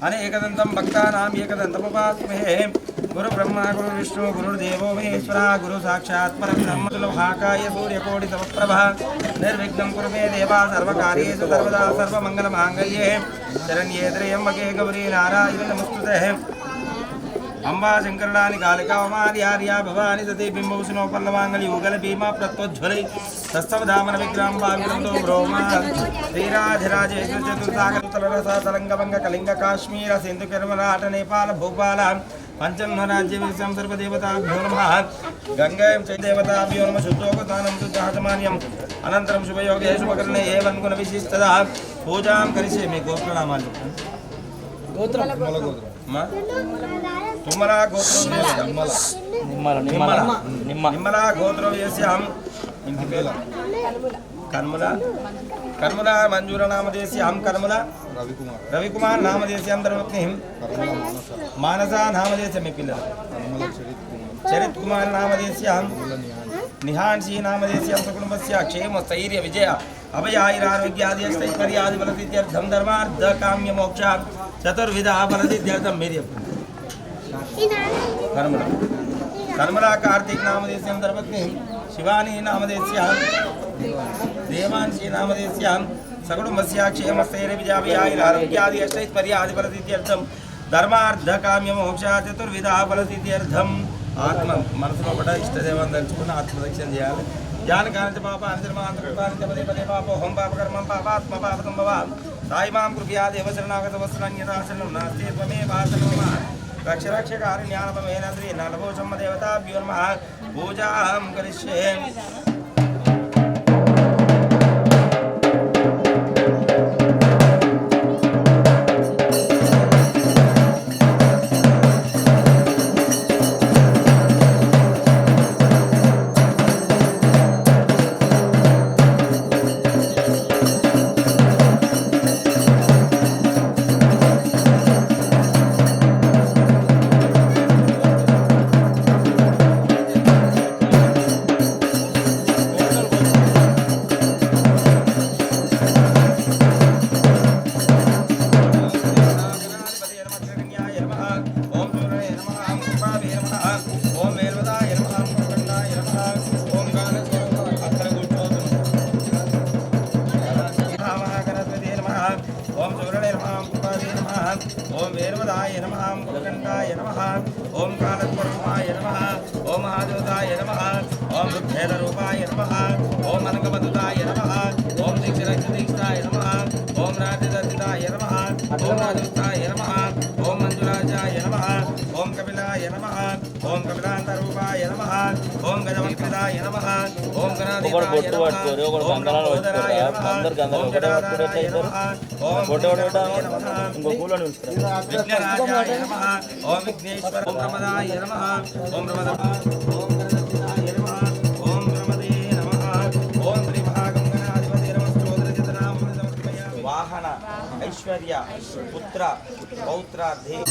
అనేకదంతం భక్తానాం ఏకదంతముపాస్మహే गुरु ब्रह्मा गुरु विष्णु गुरुर्देवो महेश्वरा गुरु साक्षात् परब्रह्म महाकाय सूर्यकोटि समप्रभा निर्विघ्नं कुरु मे देवा सर्वकार्येषु सर्वदा सर्वमङ्गलमाङ्गल्ये शरण्ये त्र्यम्बके गौरी नारायणी नमोस्तुते अंबा शंकरलानि कालिका उमार्यार्या भवानी सती बिंबभूषणो पल्लवांगली युगल भीमा प्रत्वज्वलि तस्तवधामन विक्रम भागवतो ब्रोमा श्रीराजराजेश्वर चतुर्सागरतलरसा तलंगभंग कलिंग काश्मीर सिंधु कर्मराट नेपाल भोपाल पंचम राज्य विश्वम सर्वदेवताभ्यो नमः गंगायं च देवताभ्यो नमः शुद्धोपदानं शुद्धात्मान्यम् अनन्तरं शुभयोगे शुभकर्णे एवं गुण विशिष्टदा पूजां करिष्यामि गोत्रनामानि गोत्र तुमला गोत्रो निम्मला गोत्रो यस्याम इनकी पेला कर्मला कर्मला मंजूरा नामधेयस्याम कर्मला रविकुमार नामधेयस्याम धर्मपत्नीं मानसा नामधेयस्य पिल्ला चरित कुमार नामधेयस्याम निहांसी नामधेयस्याम सकुटुंबस्य क्षेम स्थैर्य विजय अभय आयुरारोग्यादि ऐश्वर्यादि फलसिद्ध्यर्थं धर्मार्थ काम्य मोक्ष चतुर्विधा फलसिद्ध्यर्थं मेरी कर्मला कर्मला कार्तिक नामधेयस्याम धर्मपत्नीं शिवानी नामधेयस्याम देवांशी नामधेयस्याम सकुटुंबस्य क्षेम स्थैर्य विजय अभय आयुरारोग्यादि ऐश्वर्यादि फलसिद्ध्यर्थं धर्मार्थ काम्य मोक्ष चतुर्विधा फलसिद्ध्यर्थं आत्म మనసులో పడ ఇష్టదేవాన్ని తలుచుకుని ఆత్మరక్షణ చేయాలి జ్ఞానకాంత పాప అంతర్మాంతృపాంత పదే పదే పాప హోం పాపకర్మం పాపాత్మ పాపతంభవ సాయి మాం కృపయా దేవశరణాగత వస్త్రాన్యదాశనం నాస్తి త్వమే వాసనమ రక్ష రక్ష కారుణ్యానపమేన శ్రీ నలభోషమ్మ దేవతాభ్యో నమః పూజాం కరిష్యే ओम वेरवदाय नमः मुखकण्ठाय नमः ओम कालस्वरूपाय नमः ओम महादेवताय नमः ओम रुद्ररूपाय नमः ओम अनंगमधुताय नमः ओम दीक्षाय नमः ओम राजदत्ताय नमः ओम राजदत्ताय नमः ओम मंजुराजाय नमः ओम कपिलाय नमः ओम कपिलान्तरूपाय नमः ओम गजवक्त्रदाय नमः ओम गणाधिपाय नमः ओम लंबोदराय नमः ओम जटाधाराय नमः ओम विघ्नराजाय नमः ओम विघ्नेश्वर ओम प्रमदाय नमः ओम प्रमदाय ओम गणपतिनाय नमः ओम प्रमदे नमः ओम श्रीमहागंगनाधिपति नमस्तोत्रजतनाम समर्पयामि वाहन ऐश्वर्य पुत्र पौत्रार्थे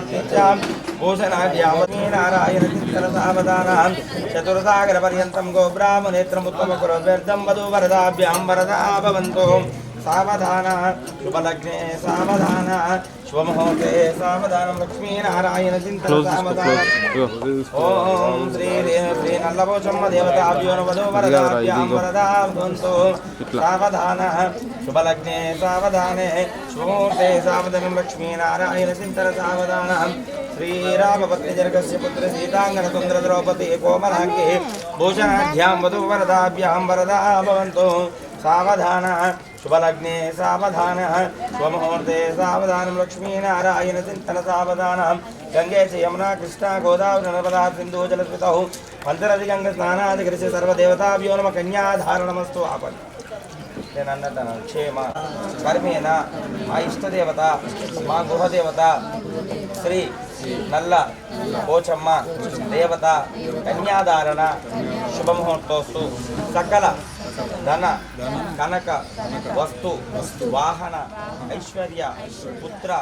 पत्नीभ्यां भूषणाढ्यामती नारायण चिंतन सावधानां चतुर्सागर पर्यन्तं गोब्राह्मणेत्रमुत्तम कुरु व्यर्थं वधूवरदाभ्यां वरदा भवन्तु सावधान शुभलग्ने सावधान शुभमुहूर्ते सावधानं लक्ष्मीनारायण चिंतन सावधान ओम श्री श्री नल्लभोचम्म देवताभ्यो वधूवरदाभ्यां वरदा भवन्तु सावधान शुभलग्ने सावधाने शुभमुहूर्ते सावधानं लक्ष्मीनारायण चिंतन सावधान श्रीरामपत्नीजनकस्य पुत्र सीतांगन सुंदर द्रौपदी कोमलांगे भूषणाढ्यां वधूवरदाभ्यां वरदा भवन्तु सावधान शुभलग्ने सावधान शुभमुहूर्ते सावधानं लक्ष्मीनारायण चिंतन सावधान गंगे च यमुना कृष्णा गोदावरी नर्मदा सिंधु जलस्मितौ पंचनदी गंगा स्नानादिकृत्य सर्वदेवताभ्यो नमः कन्याधारणमस्तु आपन् నేనన్నట్టు క్షేమ కర్మేణ మా ఇష్టదేవత మా గృహదేవత శ్రీ నల్ల పోచమ్మ దేవత కన్యాధారణ శుభముహూర్తోస్తు సకల ధన కనక వస్తు వాహన ఐశ్వర్య పుత్ర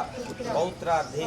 పౌత్రార్థి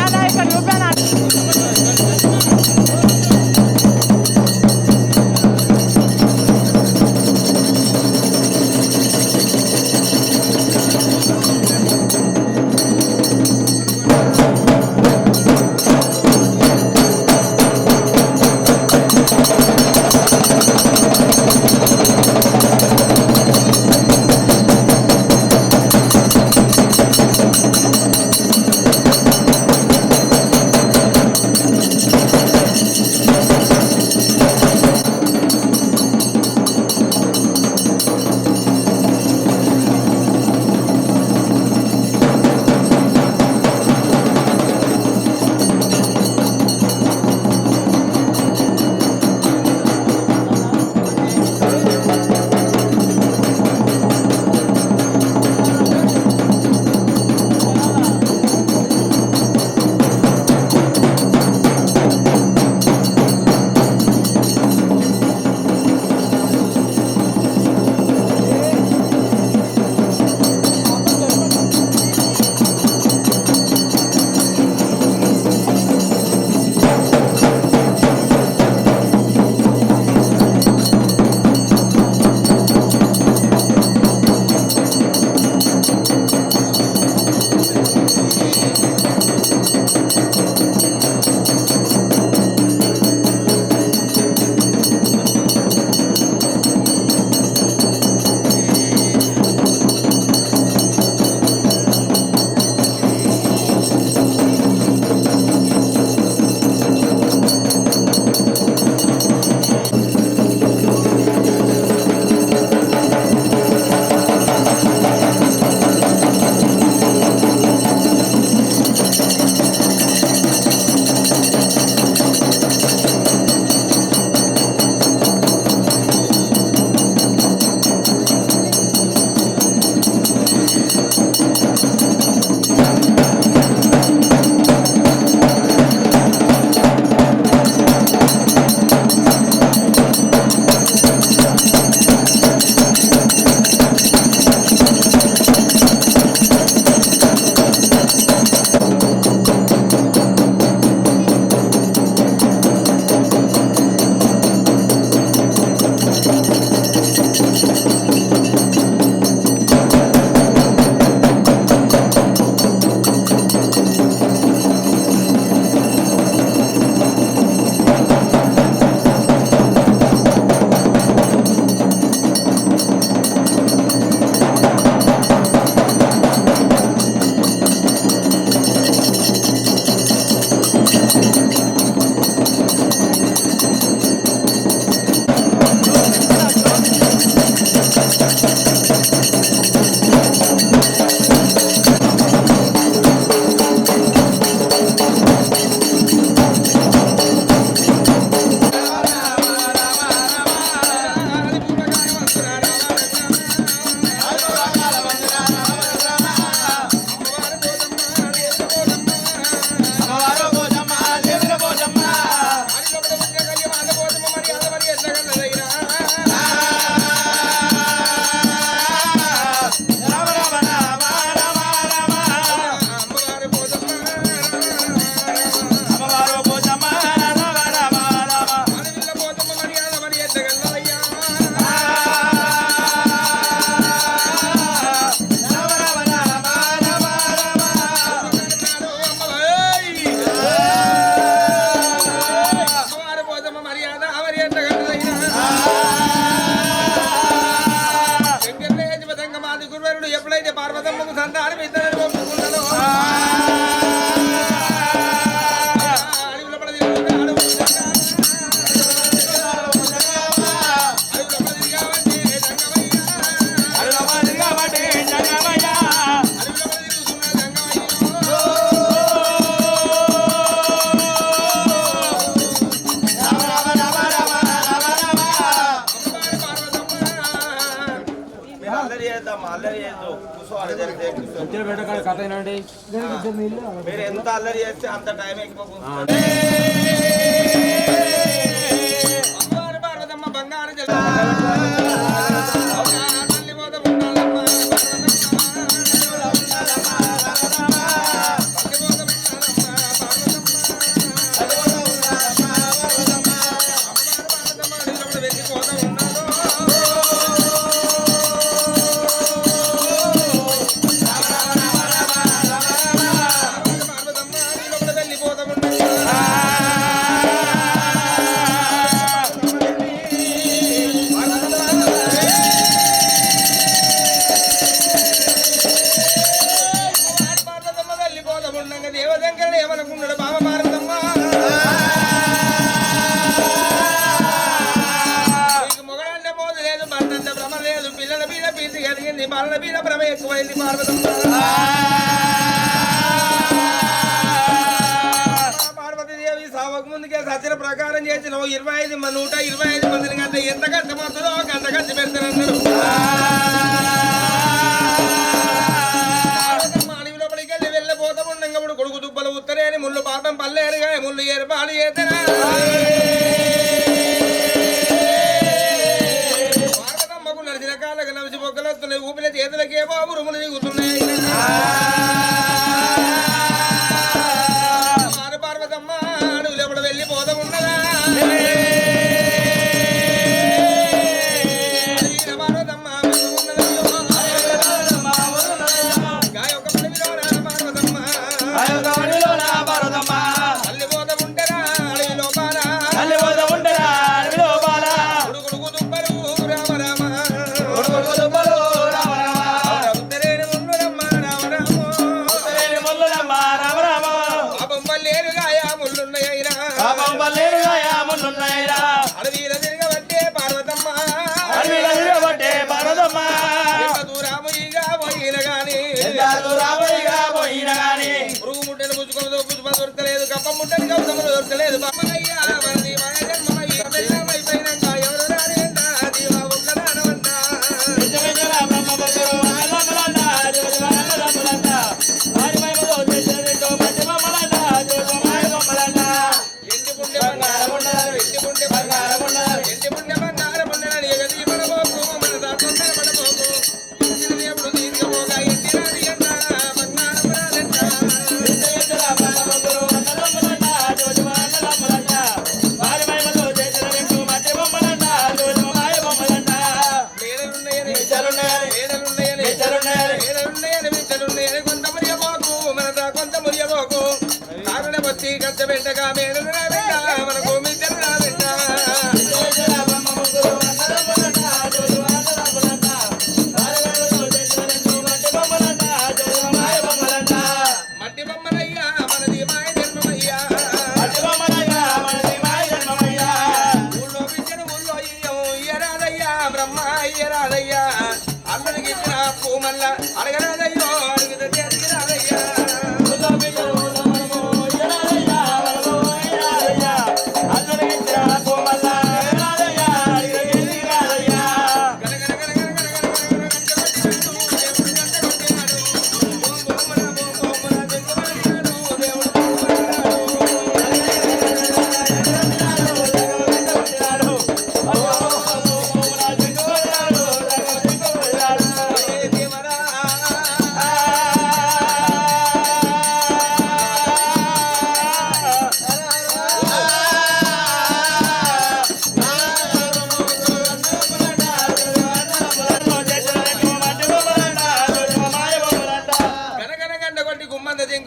అన్నా ఇక్కడ చూపాను కథ ఏనండి మీరు ఎంత అల్లరి చేస్తే అంత టైం ఎక్కువ పార్వతమ్మ బంగారు దేవశంకరుడు ఏమనుకున్నాడు బాబా పార్వతమ్మ నీకు మొగడంటే మోదు లేదు భర్తంటే భ్రమ లేదు పిల్లల మీద పీతి కలిగింది బాలల మీద భ్రమ ఎక్కువైంది పార్వతమ్మ పార్వతీదేవి సావకు ముందుకే సత్యన ప్రకారం చేసిన 125 మందిని కంటే ఎంత కష్టమవుతుందో అంత ఖర్చు పెడతానన్నాడు కొడుకు దుబ్బలు ఉత్తరేని ముళ్ళు పాపం పల్లేరుగా ముళ్ళు ఏర్పాటు చేతనా పార్వతమ్మకు నడిచిన కాళ్ళకు నడిచి బొక్కలు వస్తున్నాయి ఊపిన చేతులకేమో ఉరుములు దిగుతున్నాయి పార్వతమ్మ అడుగులు ఎప్పుడు వెళ్ళిపోతా ఉన్నదా పార్వతమ్మ అడవిల తిరగబట్టే పార్వతమ్మ దూరామయ్యగా పోయిన గాని పురుగు ముట్టని పుచ్చుకోదు పుష్ప దొరకలేదు కప్ప ముట్టని కప్ప దొరకలేదు బామ్మయ్యా అయిపోయినాక ఎవరు రాలేదా దీవా ఒక్కదానవంట కొంత మురియబోకు కారుణ బొత్తి కష్టపెట్టగా మేలు మనకు మిద్దరు రాబెట్ట మట్టి బొమ్మలయ్యా మనది మాయ జన్మమయ్యా ఊళ్ళో పిచ్చను ఊళ్ళో ఇయ్యరాదయ్యా బ్రహ్మ ఇయ్యరాదయ్యా అందరికి ఇచ్చిన పూమల్ల అడగరాదయ్యో అడుగుతే రాదయ్యా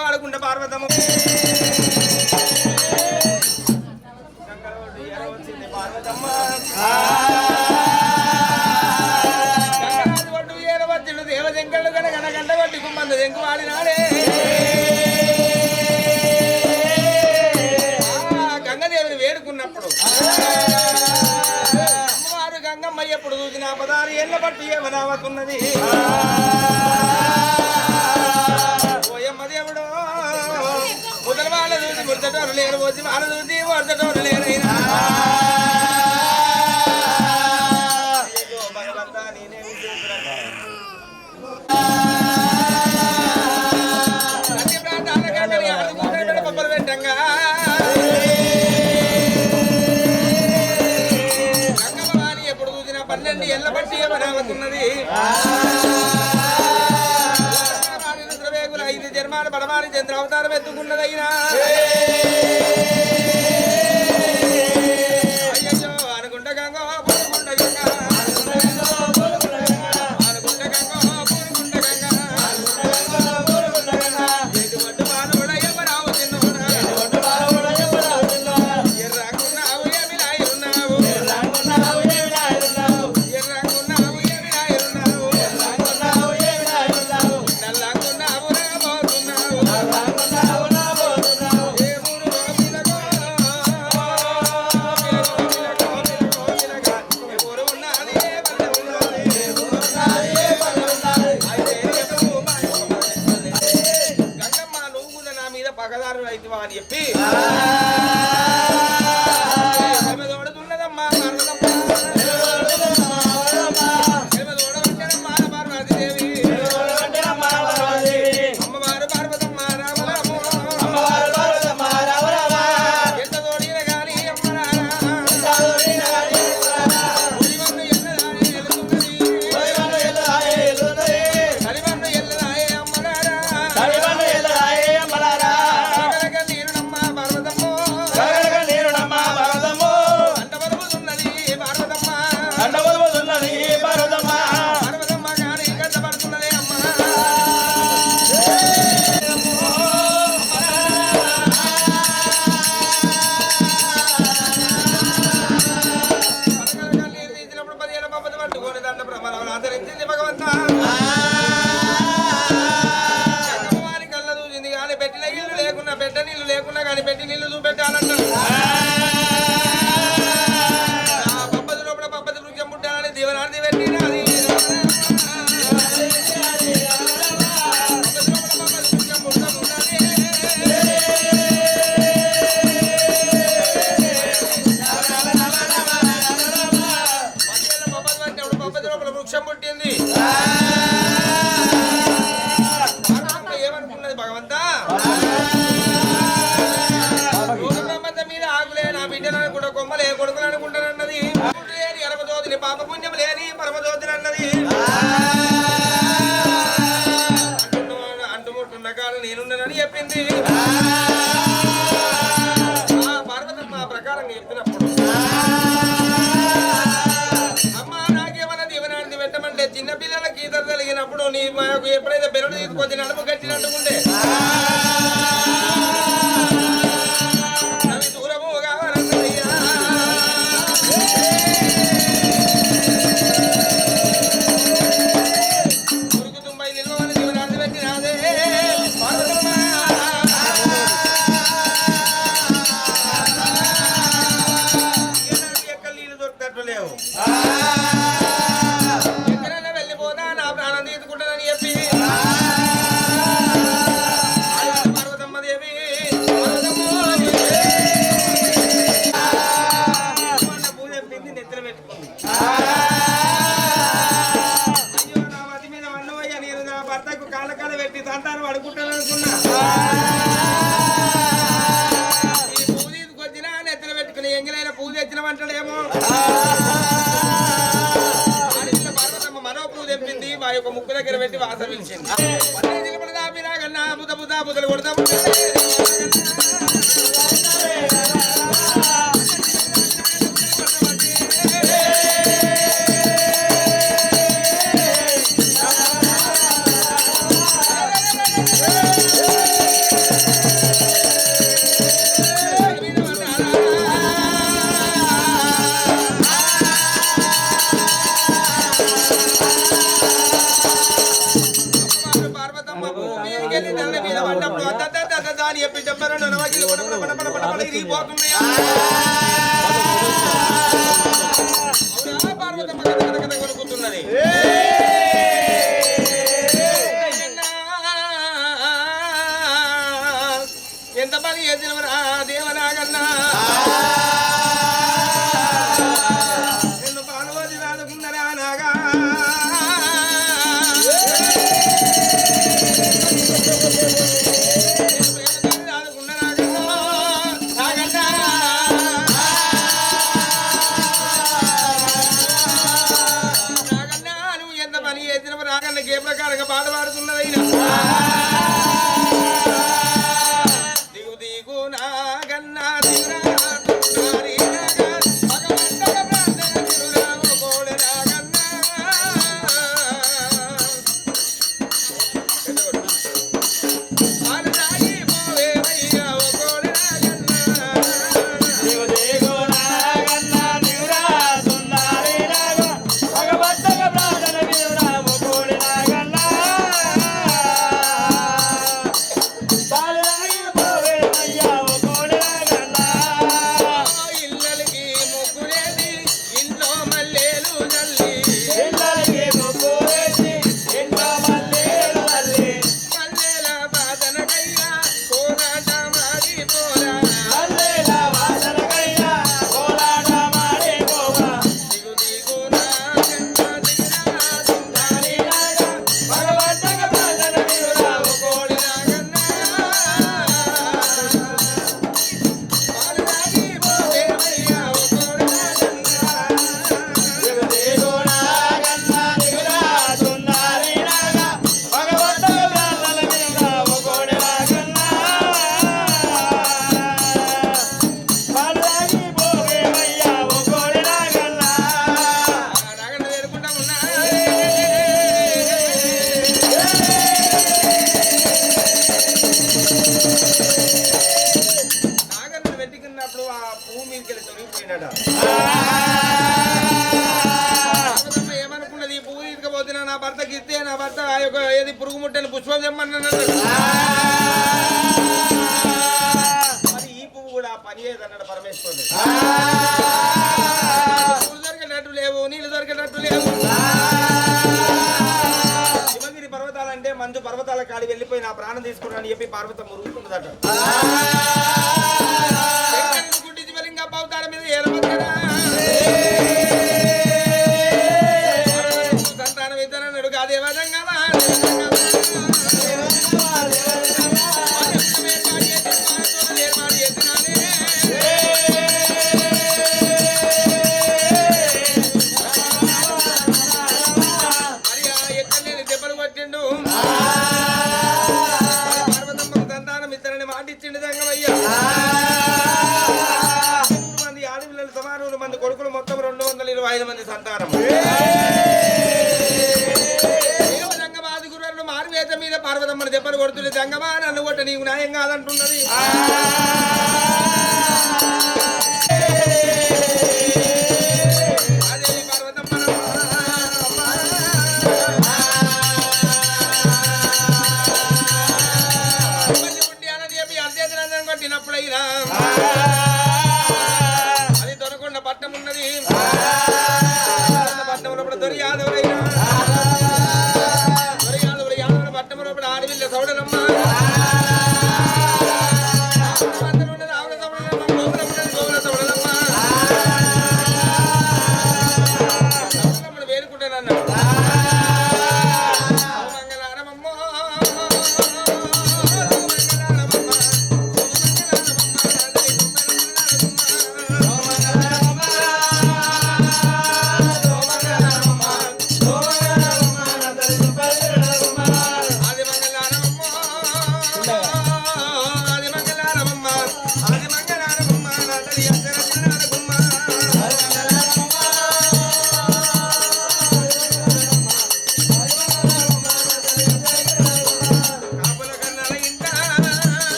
వాడుకుంటే పార్వతమ్మ పార్వతమ్మ ఏరవచ్చుడు దేవశంకరుడు గనగన గంట కొట్టి గుమ్మంద జంకు వాడినాడే గంగదేవిని వేడుకున్నప్పుడు అమ్మవారు గంగమ్మ ఎప్పుడు చూసిన 16 ఏళ్ల బట్టి ఏమనావతున్నది దేవుడు ముదల వాళ్ళ చూసి ముడతటోరు లేరు వచ్చి వాళ్ళ చూసి వడతటోరు లేరైనా భగవంతా నేనే ఐదు జన్మాల పడమాని చంద్ర అవతారం ఎత్తుకున్నదైనా అయ్యో అనుకుంట గంగో పురుగుంట గంగ అనుకుంట గంగో పురుగుంట గంగ ఎటువంటి మానవుడ ఎవరావు తిన్నోడా ఎర్రకున్నావు ఏమి రాయున్నావు ఎర్రకున్నావు ఏమి రాయున్నావు నల్లకున్నావు రాబోతున్నావు ఏ మూడు రోజులకో ఎవరు ఉన్నది గంగమ్మ నువ్వు కూడా నా మీద పగదారు అయితవా అని చెప్పి తోడుతున్నదమ్మా పార్వతీదేవి అమ్మవారు పార్వతమ్మ రామరాము ఎంత తోడిన గాని అమ్మరామన్ను ఎల్లదాయే అమ్మరారా నీరునమ్మ పార్వతమ్మో అంటవరముతున్నది పార్వతమ్మ పార్వతమ్మ గాని కంటపడుతున్నదే అమ్మ నీరు తీసినప్పుడు 15 పంపది పట్టుకొని దండ ప్రమాణం ఆచరించింది భగవంత వారి కళ్ళ చూసింది కానీ పెట్టిన నీళ్లు లేకున్నా పెట్ట నీళ్లు లేకున్నా కానీ పెట్టి నీళ్లు చూపెట్టాలంటారు పప్పది లోపల పప్పది వృక్షం పుట్టాలని దీవనార్థి పెట్టినది వృక్షం పుట్టింది ఏమనుకున్నది భగవంత బ్రహ్మంత మీద ఆకులే నా బిడ్డలు అనుకుంటా కొమ్మలే కొడుకులు అనుకుంటానన్నది లేని అరమజ్యోతిని పాపపుణ్యం లేని పరమజ్యోతిని అన్నది అంటుముట్టున్న కాడ నేనున్నానని చెప్పింది పార్వతమ్మ ప్రకారంగా చెప్పినప్పుడు పెట్టమంటే చిన్న పిల్లలకి ఈత కలిగినప్పుడు నీ మాకు ఎప్పుడైతే బెరడు తీసుకొచ్చి నడుము కట్టినట్టుకుంటే అవి దూరము కావాలన్నయ్యా ఉరుకు తుంబై నిల్వని జీవనాన్ని పెట్టినాదే పార్వతమ్మ ఎక్కడ నీళ్ళు దొరికినట్లు లేవు పార్వతమ్మదేవి పూజ ఎంపింది నెత్తలు పెట్టుకుంది అయ్యో నా మతి మీద వన్నవయ్య నేను నా భర్తకు కాళ్ళ కాళ్ళ పెట్టి తంటాను పడుకుంటాను అనుకున్నా ఈ పూజ తీసుకొచ్చినా నెత్తలు పెట్టుకుని ఎంగిలైన పూజ వచ్చిన వంటలేమో మరో పూజ తెప్పింది మా యొక్క ముక్కు దగ్గర పెట్టి వాస పిలిచింది దాపినాగన్నా బుధ బుధ బుధలు కొడతా అని చెప్పి చెప్పారు పార్వతమ్మ కొనుక్కుతున్నది ఎంత పని చేసినవరా దేవనాగన్నా నిన్ను పార్వతి రాదుకున్నరా నాగా రాదుకున్న నాగన్నా ఏ ప్రకారంగా పాట పాడుతున్నదైనా దిగు దిగు నా గన్నా ఏమనుకున్నది ఈ పువ్వు తీసుకుపోతున్నా నా భర్తకి ఇస్తే నా భర్త ఏది పురుగు ముట్టని పుష్పం తెమ్మన్నాడు మరి ఈ పువ్వు కూడా పని చేయదన్నాడు పరమేశ్వరుడు పువ్వులు దొరికేటట్టు లేవు నీళ్లు దొరికేటట్టు లేవు హిమగిరి పర్వతాలంటే మంచు పర్వతాల కాడి వెళ్ళిపోయి నా ప్రాణం తీసుకున్నాను చెప్పి పార్వతం మురుగుతుందట గుడ్డి అవతార మీద ఏలమక్కడా సంతానం ఇద్దరన్నాడు కాదే విధంగా ఎక్కడ దెబ్బలు కొట్టిండు పార్వతమ్మకు సంతానం ఇద్దరని మాటిచ్చిండు దంగమయ్యా మంది కొడుకులు మొత్తం 225 మంది సంతానం దంగమాది గురువులు మారువేత మీద పార్వతమ్మని దెబ్బలు కొడుతుంది దంగమా నన్ను కొట్ట నీకు న్యాయం కాదంటున్నది అదేవి పార్వతమ్మ అర్ధేంద్రం కొట్టినప్పుడైనా పట్టం ఉన్నది పట్టంలో దొరియాదవుల పట్టంలో ఆడవిల్ల సౌడలమ్మ ఉన్నది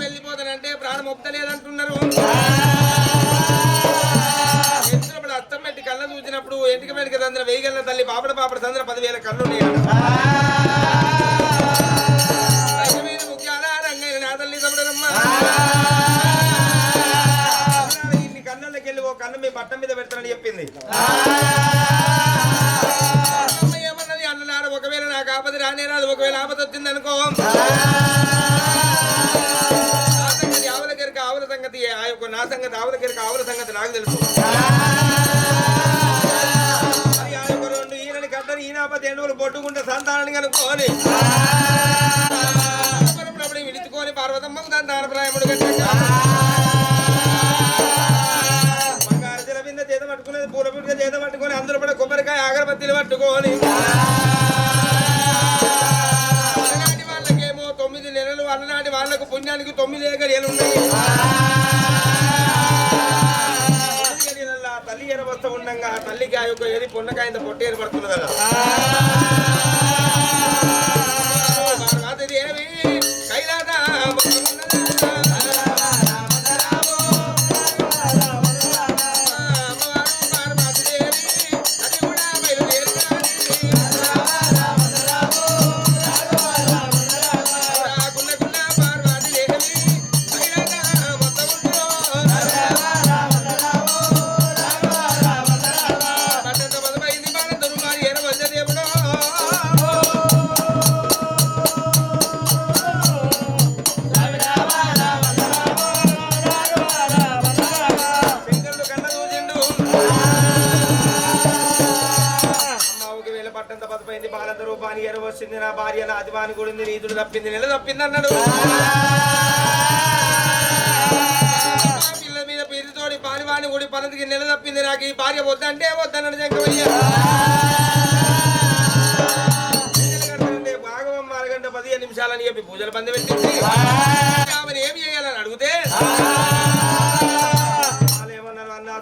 వెళ్ళిపోతానంటే ప్రాణం ఒప్పలేదంటున్నారు. ఎత్తునప్పుడు అస్తం పెట్టి కళ్ళ చూసినప్పుడు ఎంటిక వెనుక తండ్రి 1000 గల్ల తల్లి పాపడ తండ్రి 10,000 కళ్ళు ముఖ్యాల రంగైన నా తల్లి తమ్ముడమ్మా ఇన్ని కళ్ళకి వెళ్ళి ఓ కన్ను మీ పట్టం మీద పెడతానని చెప్పింది. ఏమన్నది అన్ననాడు ఒకవేళ నాకు ఆపద రానే రాదు, ఒకవేళ ఆపద వచ్చింది అనుకో ఆవుల కెరక ఆవుల సంగతి ఆ యొక్క నా సంగతి ఆవుల కెరక ఆవుల సంగతి నాకు తెలుసు. మరి ఆ యొక్క 2 ఈయనని కట్టని ఈనాపతి ఎండుగులు పొట్టుకుంటే సంతానాన్ని కనుక్కోని విడుచుకొని పార్వతమ్మకు దాని దానప్రాయముడు కట్టాక బంగారు జల బింద చేత పట్టుకునేది పూలపుట్క చేత పట్టుకొని అందులో కూడా కొబ్బరికాయ అగరబత్తీలు పట్టుకొని అలనాటి వాళ్ళకేమో 9 నెలలు అలనాటి వాళ్ళకు పుణ్యానికి 9 గడియలు ఉన్నాయి. తల్లి ఎరవస్త ఉండగా తల్లికి ఆ యొక్క ఏది పొన్నకాయ పొట్టు ఏర్పడుతుంది కదా. పార్వతీదేవి కైలాస వచ్చింది నా భార్య నా అదివాని కూడింది నీతుడు తప్పింది నెల తప్పింది అన్నాడు. పిల్ల మీద పిరితోడి పానివాణి కూడి పనతికి నెల తప్పింది నాకు ఈ భార్య వద్దంటే వద్దన్నాడు జంకవయ్య. భాగవం 6:15 నిమిషాలని చెప్పి పూజలు బంద్ పెట్టింది. ఆమెను ఏమి చేయాలని అడిగితే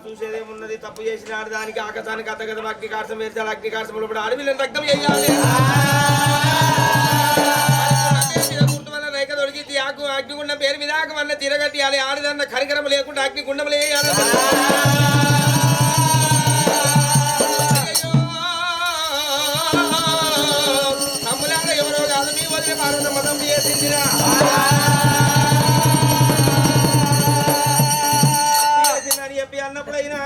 చూసేదేమున్నది, తప్పు చేసిన దానికి ఆకాశానికి అత్తగతం అగ్ని కార్సం వేర్చాలి, అగ్ని కార్సంలో కూడా అడవిలో రక్తం చేయాలి, రేఖ దొడికి ఆకు అగ్నిగుండం పేరు మీద ఆకమన్న తిరగట్టియాలి, ఆడదన్న కరికరం లేకుండా అగ్నిగుండం వేయాలి. తమ్ములాగా ఎవరో కాదు మీ వదిలే పార్వతమ్మ తమ్ము చేసిందిరా అన్నప్పుడైనా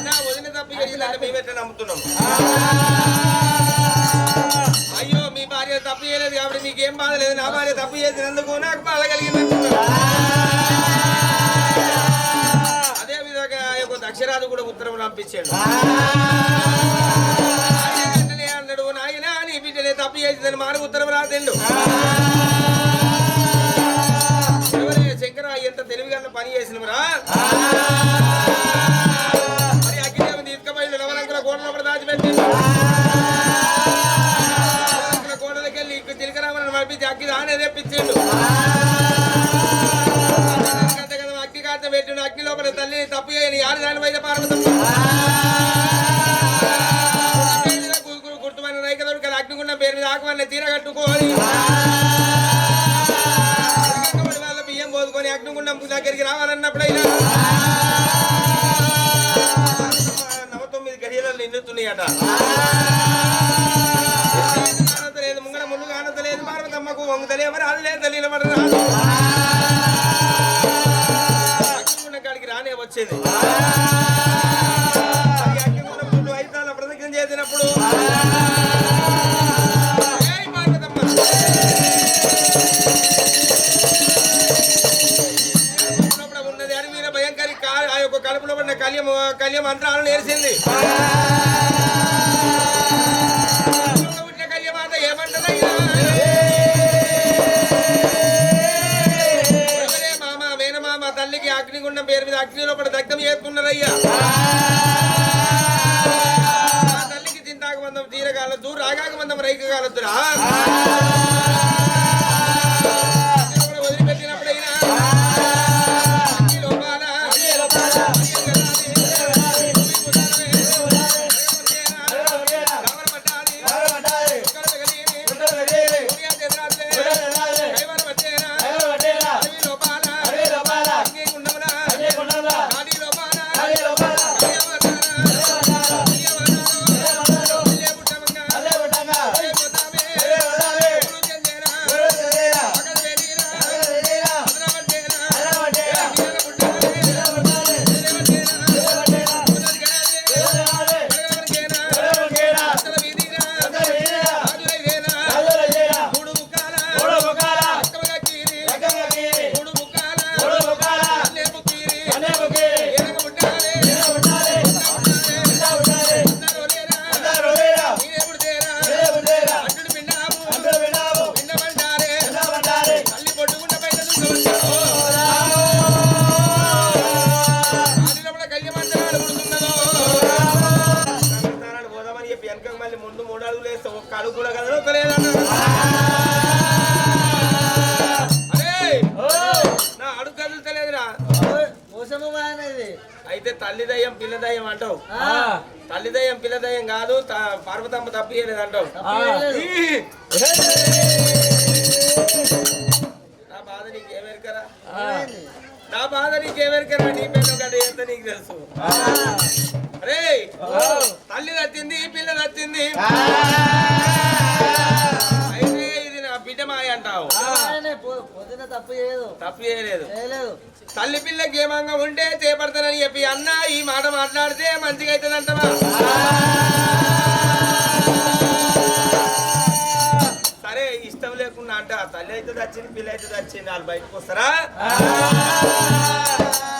నా వదిన తప్పు చేసిందంటే మేమెట్లా నమ్ముతున్నాం. అయ్యో మీ భార్య తప్పు చేయలేదు కాబట్టి మీకేం బాధ లేదు, నా భార్య తప్పు చేసినందుకు నాకు బాధ కలిగింది. అదే విధంగా దక్షరాజు కూడా ఉత్తరం పంపించాడు. అన్నాడు నాయనా నీ బిడ్డనే తప్పు చేసిందని మాకు ఉత్తరం రాసిండు. శంకర ఎంత తెలివిగా పని చేసినవరా, మరి అగ్నిదేవి తీసుకుపోయి నవరంకుల కోటలో దాచిపెట్టి కోటలకి వెళ్ళి తిలకరామని పంపించి అగ్ని దానే తెప్పించిండు. అగ్ని కాట పెట్టిండు. అగ్ని లోపల తల్లి తప్పు చేయని ఆరు దాని వైద్య పార్వతమ్మ గుర్తుమైన రైకదొడు అగ్నిగుండ పేరు మీద ఆకువన్న తీర కట్టుకోని బియ్యం పోదుకొని అగ్నిగుండం దగ్గరికి రావాలన్నప్పుడైనా 9 గడియలలో నిండుతున్నాయట. ఆనతలేదు ముంగడ ముందుగా ఆనతలేదు పార్వతమ్మకు వంగుతలేమని అది లేదు తెలియబడి రాదు. అగ్నిగుండం కాడికి రానే వచ్చేది. అగ్నిగుండం ముందు ఐతాల ప్రదక్షిణ చేసినప్పుడు పార్వతమ్మ ఉన్నది అని మీరు భయంకరి ఆ యొక్క కడుపులో పడిన కళ్య మంత్రాలు నేర్చింది. కళ్యమాత ఏమంటదయ్యా మామ మేనమామ తల్లికి అగ్నిగుండం పేరు మీద అగ్నిలో పడి దగ్ధం చేస్తున్నారయ్యా. తల్లికి చింతాక మందం తీరగాలద్దు, రాగాక మందం రైక కాలద్దురా. వదిలిపెట్టినప్పుడైనా కడుపు కూడా కదలలేదన్నా అరే నా అడుగు కదులుతలేదురా అయితే తల్లి దయ్యం పిల్ల దయ్యం అంటావు తల్లి దయ్యం పిల్ల దయ్యం కాదు పార్వతమ్మ తప్పియలేదు అంటావు నా బాధ నీకేమెరకరా నా బాధ నీకేమెరకరా నీ పెద్ద గడ్డ ఎంత నీకు తెలుసు అరే తల్లి నచ్చింది పిల్ల నచ్చింది అయితే ఇది నా బిడ్డ మాయ అంటావు తప్పు చేయలేదు తల్లి పిల్లకి ఏమంగా ఉంటే చేపడతానని చెప్పి అన్న ఈ మాట మాట్లాడితే మంచిగా అవుతుందంటవా సరే ఇష్టం లేకుండా అంట తల్లి అయితే వచ్చింది పిల్ల అయితే వచ్చింది వాళ్ళు బయటకు వస్తారా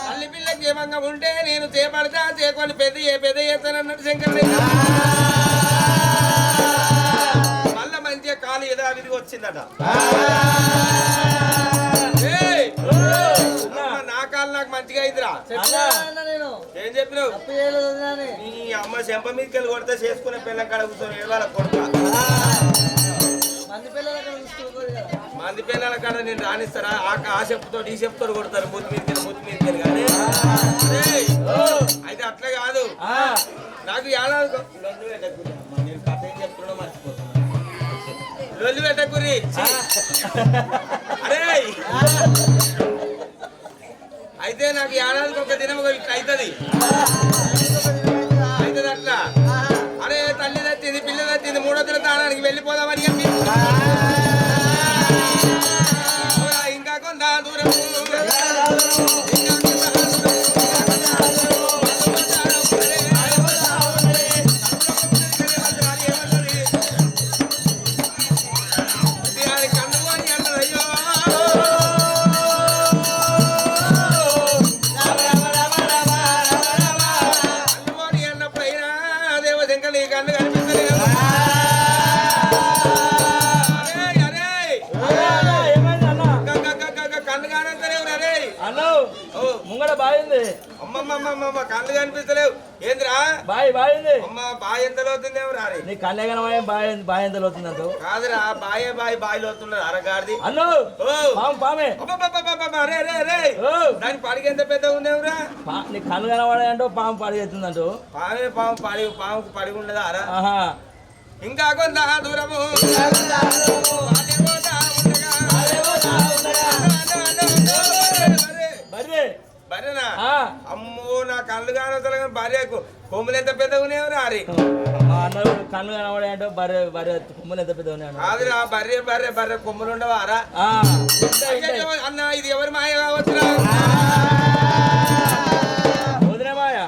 తల్లి పిల్లకి ఏమంగా ఉంటే నేను చేపడతా చేకొని పెద్ద చేస్తానన్నట్టు శంకరుడు మళ్ళా మంచిగా కాలు యథావిధిగా వచ్చిందట నా కాలు నాకు మంచిగా అయిందిరా ఏం చెప్పినావు నీ అమ్మ చెంప మీదకి వెళ్ళి కొడితే చేసుకునే పిల్లల కాడ కూర్చొని ఏడవాళ్ళ కొడుక మంది పిల్లల కాడ నేను రాణిస్తారా ఆ చెప్పుతో ఈ చెప్పుతో కొడతారు ముద్దు మీదకి కానీ అయితే అట్లా కాదు నాకు ఏడాది నేను కథ ఏం చెప్తున్నా మర్చిపోతున్నా లొల్లి పెట్టకురి అరే అయితే నాకు ఏడాదికి ఒక దినం ఇట్లా అవుతుంది అట్లా అరే తల్లి తచ్చింది పిల్ల తచ్చింది మూడో దిన తాడానికి వెళ్ళిపోదామని ఇంకా కొంత దూరం కళ్ళు కనిపిస్తలేవు ఏంద్రా బాయింది అమ్మ బాయ్ ఎంత లోతుంది రారి నీ కళ్ళే కనమాయ బాయ్ ఎంత లోతుంది అంటూ కాదురా బాయిలో వస్తున్నది అరగాడిది అన్నో పామే దాని పడికి ఎంత పెద్దగా ఉండేవురా నీ కళ్ళు కనబడాయంటూ పాము పడిగెత్తుందంటూ పాముకు పడిగి ఉండదా అరా ఇంకా కొంత దూరము బర్రెనా అమ్మో నా కళ్ళు కానొస్తలే భార్యకు కొమ్ములు ఎంత పెద్దగా ఉన్నావు రారి కళ్ళు కనబడే అంటే బర్రె కొమ్ములు ఎంత పెద్దగా ఉన్నాయి కాదురా బర్రె కొమ్ములు ఉండవారా అన్న ఇది ఎవరి మాయ కావచ్చురా వదిన మాయ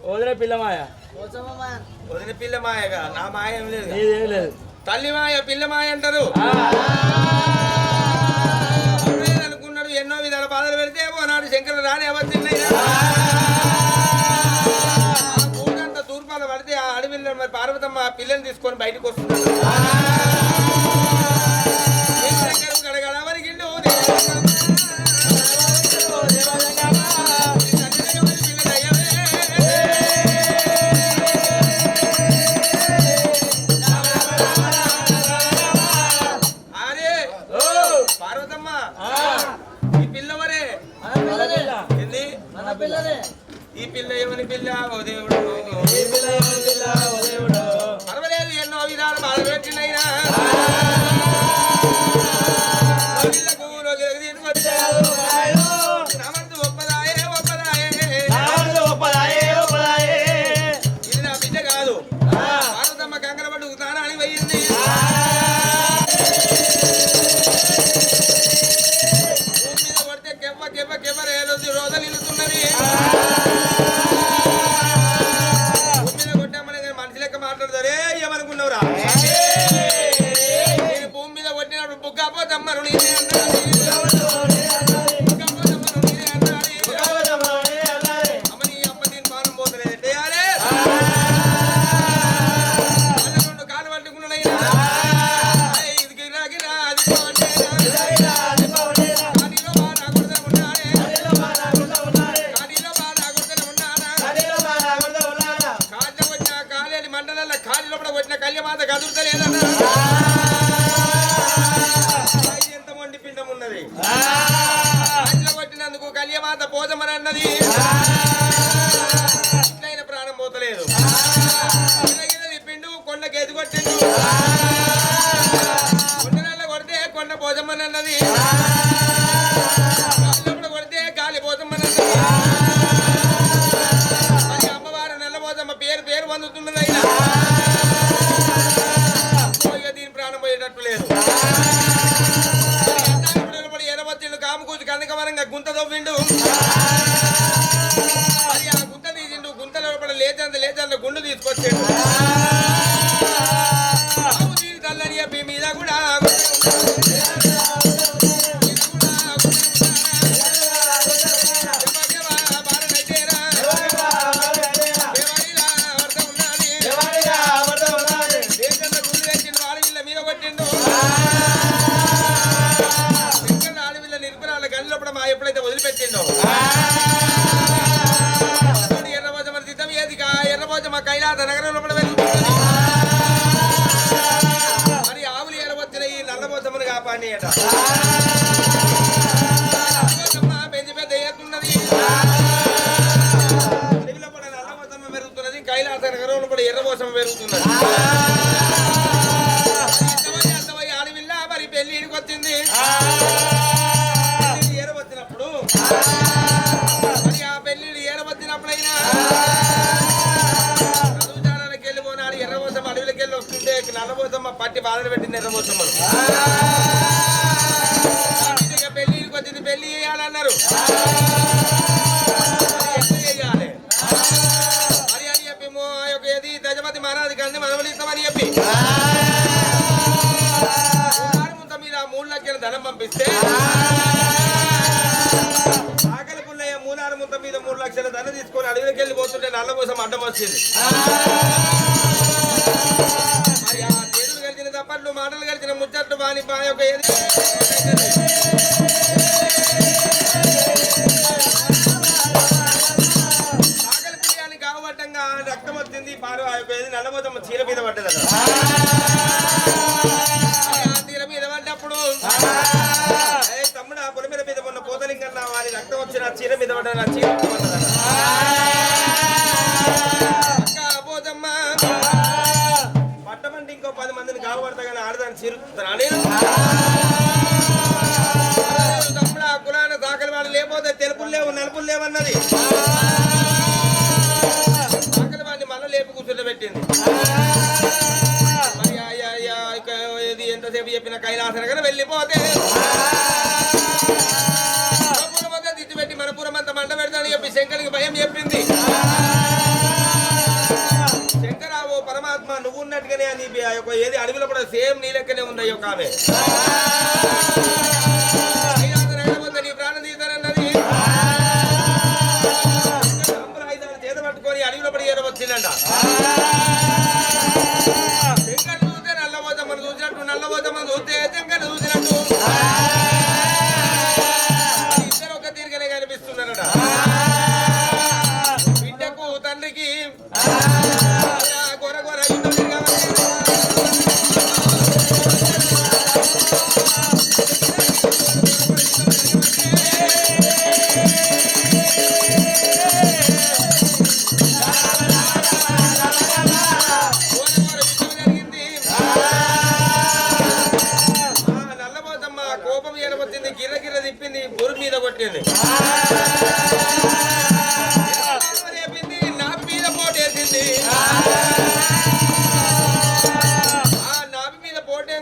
వదిన పిల్ల మాయ వదిన పిల్ల మాయగా నా మాయ ఏం లేదు తల్లి మాయ పిల్ల మాయ అంటారు అనుకున్నాడు ఎన్నో విధాల బాధలు పెడితే పోనాడు శంకర రాని అవచ్చిన్నాయినా ఊరంతా తూర్పాల పడితే ఆ అడవిలో మరి పార్వతమ్మ పిల్లని తీసుకొని బయటకు వస్తున్నాడు గడగడ వరికిండు ఈ పిల్ల ఏమని పిల్ల ఓ దేవుడు పర్వాలేదు ఎన్నో విధాలు బాధ పెట్టినైనా తీసుకొచ్చాడు ఇది నా బిడ్డ కాదు పార్వతమ్మ కంకర పట్టు స్నానానికి పోయింది భూమి మీద కొడితే కెవ్వ రేలొద్దు రోజులు నిలుతున్నది మాట్లాడతారే ఏమనుకున్నావురా నేను భూమి మీద కొట్టినప్పుడు బుక్కపోతమ్మను నేనే అమ్మని అమ్మ నేను పానం పోతలేదంటే రెండు కాలు పట్టుకున్నాయినా ఇది గిరాగిరా అది కానీలో బాగా ఉన్నాడే కాళ్ళ వచ్చిన కాళీ లోపల వచ్చిన కళ్యమాత కదులుతలేదన్నా కొండనల్ల కొడితే కొండ పోజమ్మనన్నది కొడితే గాలి పోజమ్మనన్నది మరి అమ్మవారు నల్ల పోజమ్మ పేరు పేరు పొందుతున్నది అయినా దీని ప్రాణం పోయేటట్టు లేదు ఎనవచ్చిండు కాము కూర్చు కందకమరంగా గుంత తవ్విండు మరి ఆ గుంత తీసిండు గుంత లోపల లేచంత గుండు తీసుకొచ్చాడు తల్లని చెప్పి మీద కూడా ఎప్పుడైతే వదిలిపెట్టిండో ఎర్రబోజమ్మ సిద్ధం ఏదిగా ఎర్రబోజమ్మ కైలాస నగరం లోపల వెళ్తుంది మరి ఆవులు ఎర్రబొచ్చిన ఈ నల్లబోజమ్మను కాపాడి అట పెద్ద పెద్ద ఏతున్నది అడవిలో కూడా నల్లబోజమ్మ పెరుగుతున్నది కైలాస నగరం లోపల ఎర్రబోజమ్మ పెరుగుతున్నది అడవిల్లా మరి పెళ్లికి వచ్చింది మరి ఆ పెళ్లిళ్ళు ఏడవచ్చినప్పుడైనా చదువుతానానికి వెళ్ళిపోనాడు ఎర్రబోసమ్మ అడవిలోకి వెళ్ళి వస్తుంటే నల్లబోసమ్మ పట్టి బాధలు పెట్టింది ఎర్రబోసమ్మను పెళ్లికి వచ్చింది పెళ్లి చేయాలన్నారు ఎట్లా చేయాలి మరి అని చెప్పి ఏది గజపతి మహారాజు కానీ మనవలిస్తామని చెప్పి ముంత మీద 3 లక్షల ధనం పంపిస్తే మూలారు ముంత మీద 3 లక్షల ధన తీసుకొని అడవిలోకి వెళ్ళిపోతుంటే నల్లబోసం అడ్డం వచ్చింది మరి ఆ చేతులు కలిసిన తప్పట్లు మాటలు కలిసిన ముచ్చట్లు బాని యొక్క ఆకలి పుణ్యానికి కావబట్టంగా రక్తం వచ్చింది పారు ఆ యొక్క నల్లబోసమ్మ చీర మీద పడ్డది చీర మీద పడ్డప్పుడు తమ్ముడు ఆ పొలి మీద మొన్న పోతలింగన్న వారి రక్తం వచ్చిన చీర మీద పడ్డ చీర పోతమ్మ పట్టమంటే ఇంకో 10 మందిని కావబడతా కానీ ఆడదాన్ని చీరుతాను తమ్ముడు ఆ కులాన సాకలి వాళ్ళు లేకపోతే తెలుపులు లేవు నలుపులు లేవన్నది సాకలి వాడిని మళ్ళీ లేపు కూర్చోబెట్టింది మరి ఇది ఎంతసేపు చెప్పిన కైలాస నగరం వెళ్ళిపోతే పెట్టి మనపురం అంత మంట పెడతానని చెప్పి శంకరునికి భయం చెప్పింది శంకరావు పరమాత్మ నువ్వు ఉన్నట్టుగానే అని ఏది అడవిలో కూడా సేమ్ నీ లెక్కనే ఉంది అయ్యో ఆమె నీ ప్రాణం తీస్తానన్నది ఆయుధాలు చేత పట్టుకొని అడవిలో పడి వచ్చిందంట శంకర్ చూస్తే నల్లబోతమ్మను చూసినట్టు నల్లబోతమ్మను చూస్తే శంకర్ చూసినట్టు బిడ్డకు తండ్రికి గొర నల్లబోతమ్మ కోపం ఏడవచ్చింది గిర్ర తిప్పింది బురు మీద కొట్టింది నాభి మీద పోటేసింది ఆ నాభి మీద పోటే